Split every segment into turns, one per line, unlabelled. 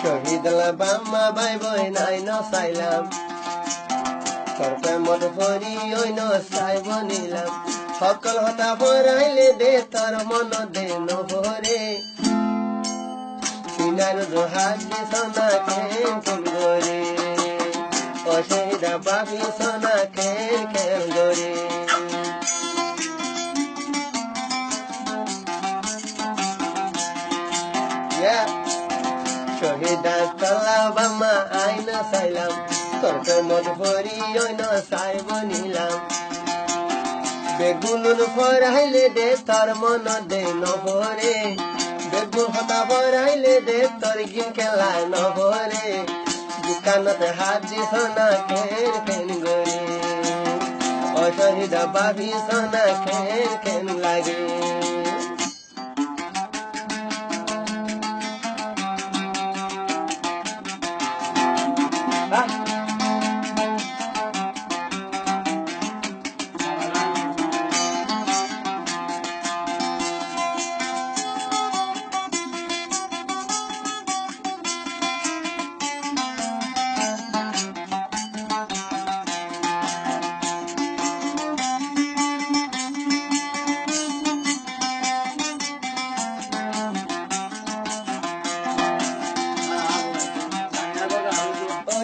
শহীদ বাম্মা by বই নাই নচাইলাম তোর প্রেমত ভরি অন্য চাইব নিলাম সকল হতা ভরাইলে দে তোর মন দে নহরে সিনার হাত দিছ না খেল খেল গরে ও শহীদা বাবি সোনা খেল খেল গরে শহীদা কালা বাম্মা আইনা চাইলাম তোর প্রেমত ভরি অন্য চাইব নিলাম বেগুন ভরাইলে দে তোর মন দে নহরে বেগুন হতা ভরাইলে দে তোর গিন খেলা নহরে দোকানতে হাত দিছ না খেন খেন গরে ও শহীদা বাবি সোনা খেন খেন লাগে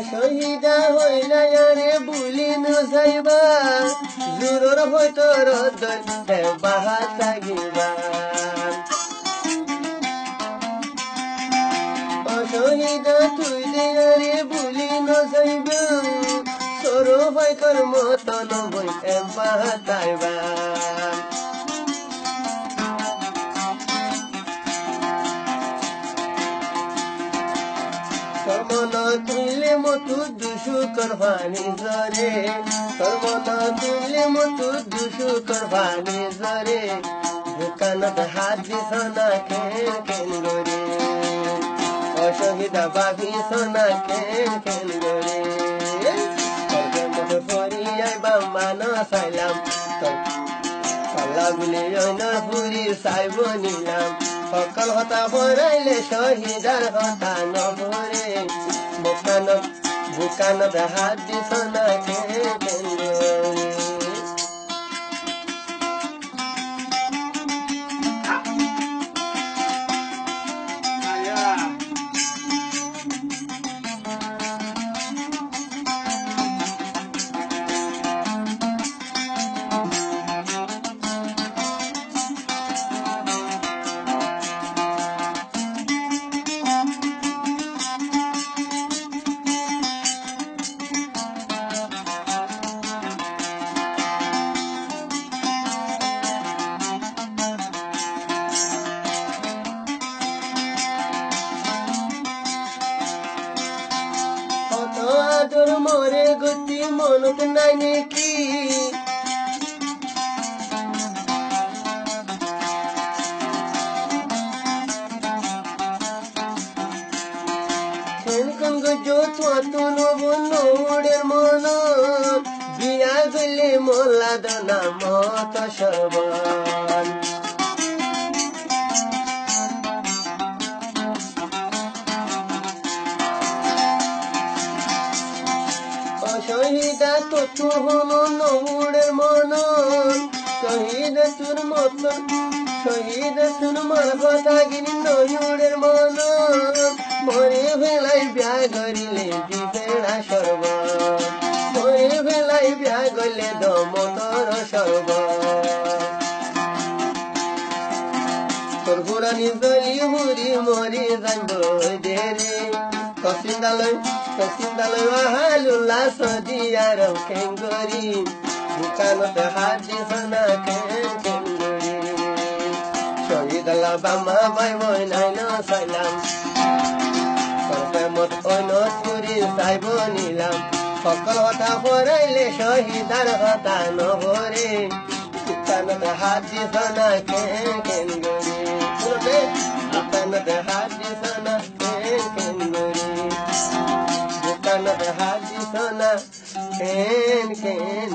শহীদা হইলা রে বুলি নযাইবা জোৰৰ হয়তো ৰ'দত বাহাত লাগিবা শহীদা তুই রে বুলি নযাইবা তোৰ হয়তোৰ মতন বই বাহাত আইবা তোর মন তুইলে মতো দুশু করবানি জরে তোর মন তুইলে মতো দুশু করবানি জরে দোকানত হাত দিছ না খেন খেন গরে ও শহীদা বাবি সোনা খেন খেন গরে তোর প্রেমত ভরি আইবা মান চাইলাম তোর পাল্লা গুলি অন্য ফুরি চাইব নিলাম সকল হতা ভরাইলে শহীদার হতা নহরে বুকানত হাত দিছ না খেন গরে তোর মরে গতি মনত নাই নেকি খেলখন গজোড়ের মন বিয়া গলে মোলা দানা মত সবন শহীদা তো হল নৌড়ের মন শহীদা তোর মতন শহীদা তোর মার কথা গিনি নৌড়ের মন মরে ভেলাই বিয়া গরিলে দিবেড়া সর্ব মরে ভেলাই বিয়া গলে দমতর সর্ব তোর পুরানি জলি হুরি মরি যাইব দেরে কসিন্দালয় আহালুল্লাহ সদিয়ার খেঙ্গরি দোকানতে হাত দিছ না খেন খেন গরি শহীদ বাম্মা বাই বই নাই নচাইলাম তোর প্রেমত অন্য ফুরি চাইব নিলাম সকল হতা ভরাইলে শহীদার হতা নহরে দোকানতে হাত দিছ না খেন খেন গরি দোকানতে হাত দিছ না খেন খেন গরি দোকানত হাত দিছ না খেন খেন